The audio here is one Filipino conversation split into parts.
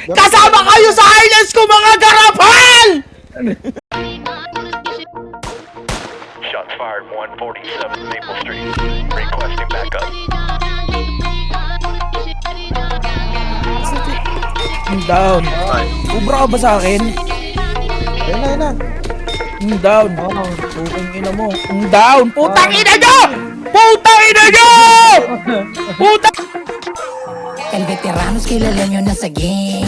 Kasama kayo sa highlights ko, mga garapal! Shots fired 147 Maple Street. Requesting backup. Down. Ubra ka ba sa akin? Ayun na. Down. Putang ina mo. Down. Putang ina nyo! Putang ina nyo! Putang... El Veteranos, kilala nyo na sa game.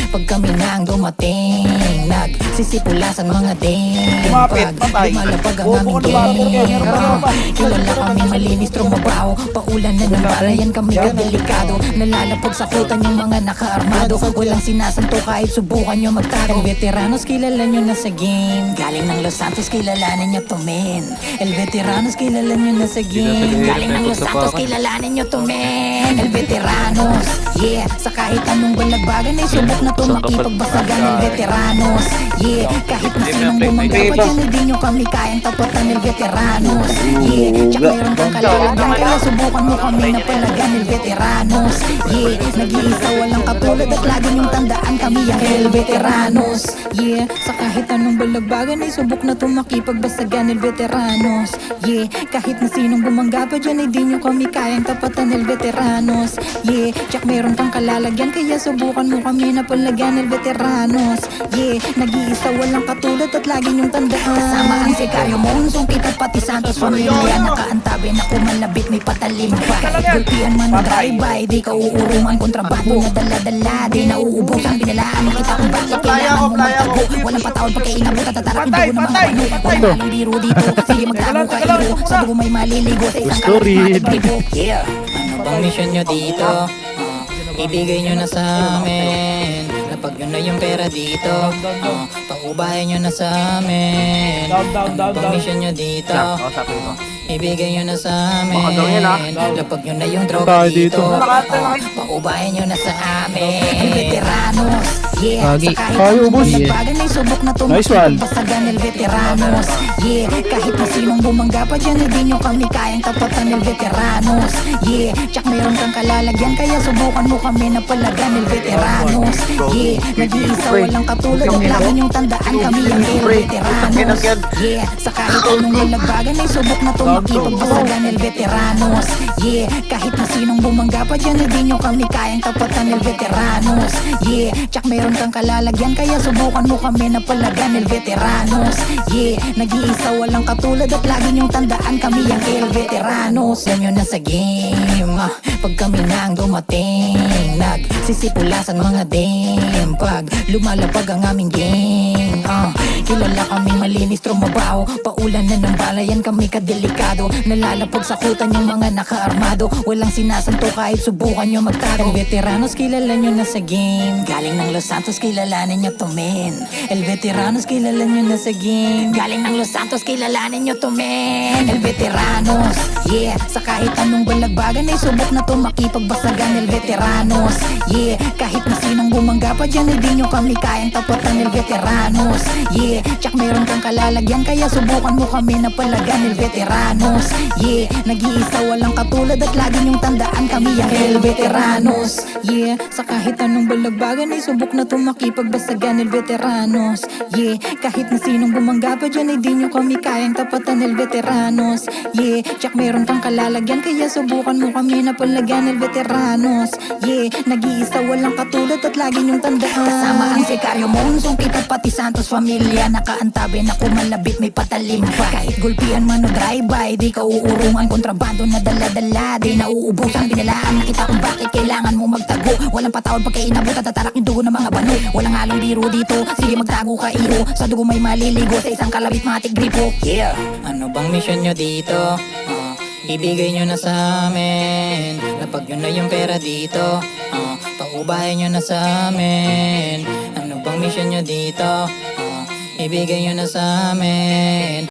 Pag kami na ang dumating, nagsisipulasan mga ding. Kumapit, patay. Lumalapag ang Bobo aming ka naman, game. meron pa. Kilala kami malinis, trumabaho. Paulan na ng balayan kami kadelikado. Nalalapag sa kutan yung mga nakaarmado. Walang sinasanto kahit subukan nyo magtago. El Veteranos, kilala nyo na sa game. Galing ng Los Santos, kilalanin nyo to men. El Veteranos, kilala nyo na sa game. Galing ng Los Santos, kilalanin nyo to men. El Veteranos, yeah. Sa kahit anong balagbagan ay subok na to makipagbasagan. El Veteranos, yeah. Kahit na sinong bumangga pa dyan, hindi nyo kami kayang tapatan. El Veteranos, yeah. Tsak mayroon kang kalalagan, kaya subukan mo kami na palagan. El Veteranos, yeah. Nag-iisa walang katulad at lagi nyong tandaan kami ang El Veteranos, yeah. Sa kahit anong balagbagan ay subok na to makipagbasagan. El Veteranos, yeah. Kahit na sinong bumangga pa dyan, hindi nyo kami kayang tapatan. El Veteranos, yeah. Tsak meron kang kalalagyan, kaya subukan mo kami na palagan. El Veteranos, yeah. Nag-iisa walang katulad at lagi nyong tandaan. Kasama ang Sicario, Monsong kita pati Santos Familia. Nakaantabi na kumalabit may patalim pa. Gulpian man o drive-by, di ka uurungan. Kontrabando na dala-dala, di na uubusan. Binalaan mo kita kung bakit kailangan mo magtago. Walang patawad pagkainabot at tatarakin dugo ng mga bano. Walang halong biro dito, sige magtago ka iro. Sa dugo may maliligo, sa isang kalabit matigripo. Yeah. Ano bang mission nyo dito? Ibigay nyo na sa amin. Lapag nyo na yung pera dito. Paubahin nyo na sa amin. Ano bang mission nyo dito? Ibigay nyo na sa amin. Lapag nyo na yung droga dito. Paubahin nyo na sa amin. El Veteranos, yeah. Sa kahit anong balagbagan ay subok na tumakipagbasagan. El Veteranos, yeah. Kahit na sinong bumangga pa dyan, hindi nyo kami kayang tapatan. El Veteranos, yeah. Tsak mayroon kang kalalagyan, kaya subukan mo kami na palagan. El Veteranos, yeah. Nag-iisa walang katulad at lagi nyong tandaan kami ang El Veteranos, yeah. Sa kahit anong balagbagan ay subok na tumakipagbasagan. El Veteranos, yeah. Kahit na sinong bumangga pa dyan, hindi nyo kami kayang tapatan. El Veteranos, yeah. Tsak mayroon kang kalalagyan, kaya subukan mo kami na palagan. El Veteranos, yeah. Nag-iisa walang katulad at lagi nyong tandaan kami ang El Veteranos. Yan yun na sa game. Pag kami na ang dumating, nagsisipulasan mga dim. Pag lumalapag ang aming gang, kilala kami malinis, trumabaho. Paulan na ng balayan kami kadelikado. Nalalapag sa kutan yung mga nakaarmado. Walang sinasanto kahit subukan nyo magtago. El Veteranos, kilala nyo na sa game. Galing ng Los Santos, kilalanin nyo to men. El Veteranos, kilala nyo na sa game. Galing ng Los Santos, kilalanin nyo to men. El Veteranos, yeah. Sa kahit anong balagbagan ay subok na to makipagbasagan. El Veteranos, yeah. Kahit na sinong bumangga pa dyan, hindi nyo kami kayang tapatan. El Veteranos, yeah. Tsak mayroon kang kalalagyan, kaya subukan mo kami na palagan. El Veteranos, yeah. Nag-iisa walang katulad at lagi nyong tandaan kami ang El Veteranos, yeah. Sa kahit anong balagbagan ay subok na to makipagbasagan. El Veteranos, yeah. Kahit na sinong bumangga pa dyan, hindi nyo kami kayang tapatan. El Veteranos, yeah. Tsak mayroon kang kalalagyan, kaya subukan mo kami na palagan. El Veteranos, yeah. Nag-iisa walang katulad at lagi nyong tandaan. Kasama ang Sicario, Monsong kita pati Santos Familia. Nakaantabi na kumalabit may patalim pa. Kahit gulpian man o drive-by, di ka uurungan. Kontrabando na dala-dala, di na uubusan. Binalaan kita kung bakit kailangan mo magtago. Walang patawad pagkainabot at tatarak yung dugo ng mga bano. Walang halong biro dito, sige magtago ka iro. Sa dugo may maliligo, sa isang kalabit matik gripo. Yeah. Ano bang mission nyo dito? Ibigay nyo na sa amin. Lapag nyo na yung pera dito. Paubahin nyo na sa amin. Ano bang mission nyo dito? Ibigay nyo na sa amin.